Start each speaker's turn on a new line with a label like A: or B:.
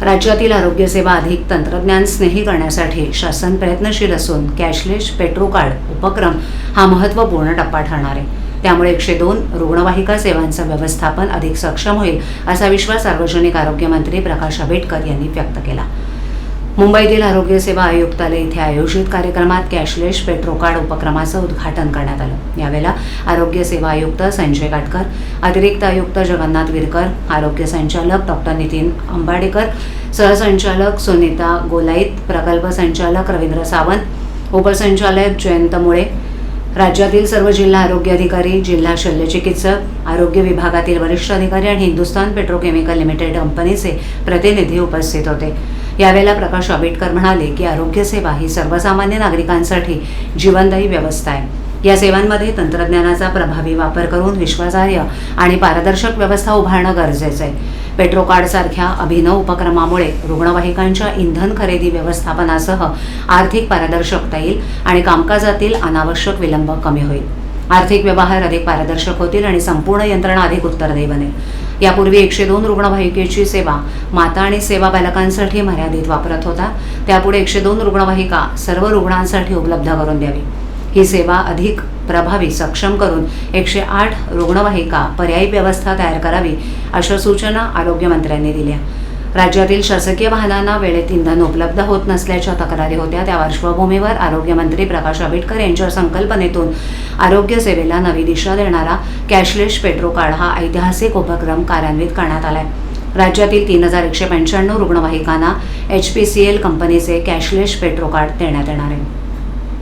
A: राज्यातील आरोग्य सेवा अधिक तंत्रज्ञान स्नेही करण्यासाठी शासन प्रयत्नशील असून कॅशलेस पेट्रो कार्ड उपक्रम हा महत्त्वपूर्ण टप्पा ठरणार आहे। त्यामुळे 102 रुग्णवाहिका सेवांचं व्यवस्थापन अधिक सक्षम होईल असा विश्वास सार्वजनिक आरोग्य मंत्री प्रकाश आंबेडकर यांनी व्यक्त केला। मुंबईतील आरोग्य सेवा आयुक्तालय येथे आयोजित कार्यक्रमात कॅशलेस पेट्रो कार्ड उपक्रमाचं उद्घाटन करण्यात आलं। यावेळेला आरोग्य सेवा आयुक्त संजय काटकर, अतिरिक्त आयुक्त जगन्नाथ विरकर, आरोग्य संचालक डॉक्टर नितीन अंबाडेकर, सहसंचालक सुनीता गोलाईत, प्रकल्प संचालक रवींद्र सावंत, उपसंचालक जयंत मुळे, राज्यातील सर्व जिल्हा आरोग्य अधिकारी, जिल्हा शल्यचिकित्सक, आरोग्य विभागातील वरिष्ठ अधिकारी आणि हिंदुस्थान पेट्रोकेमिकल लिमिटेड कंपनीचे प्रतिनिधी उपस्थित होते। यावेळेला प्रकाश आंबेडकर म्हणाले की आरोग्य सेवा ही सर्वसामान्य नागरिकांसाठी जीवनदायी व्यवस्था आहे। या सेवांमध्ये तंत्रज्ञानाचा प्रभावी वापर करून विश्वासार्ह आणि पारदर्शक व्यवस्था उभारणं गरजेचं आहे। पेट्रो कार्ड सारख्या अभिनव उपक्रमामुळे रुग्णवाहिकांच्या इंधन खरेदी व्यवस्थापनासह आर्थिक पारदर्शकता येईल आणि कामकाजातील अनावश्यक विलंब कमी होईल। आर्थिक व्यवहार अधिक पारदर्शक होतील आणि संपूर्ण यंत्रणा अधिक उत्तरदायी बनेल। यापूर्वी 102 रुग्णवाहिकेची सेवा माता आणि सेवा बालकांसाठी मर्यादित वापरत होता, त्यापुढे 102 रुग्णवाहिका सर्व रुग्णांसाठी उपलब्ध करून द्यावी। ही सेवा अधिक प्रभावी सक्षम करून 108 रुग्णवाहिका पर्यायी व्यवस्था तयार करावी अशा सूचना आरोग्यमंत्र्यांनी दिल्या। राज्यातील शासकीय वाहनांना वेळेत इंधन उपलब्ध होत नसल्याच्या तक्रारी होत्या, त्या पार्श्वभूमीवर आरोग्यमंत्री प्रकाश आंबेडकर यांच्या संकल्पनेतून आरोग्य सेवेला नवी दिशा देणारा कॅशलेस पेट्रो कार्ड हा ऐतिहासिक उपक्रम कार्यान्वित करण्यात आलाय। राज्यातील 3195 रुग्णवाहिकांना HPCL कंपनीचे कॅशलेस पेट्रो कार्ड देण्यात येणार आहे।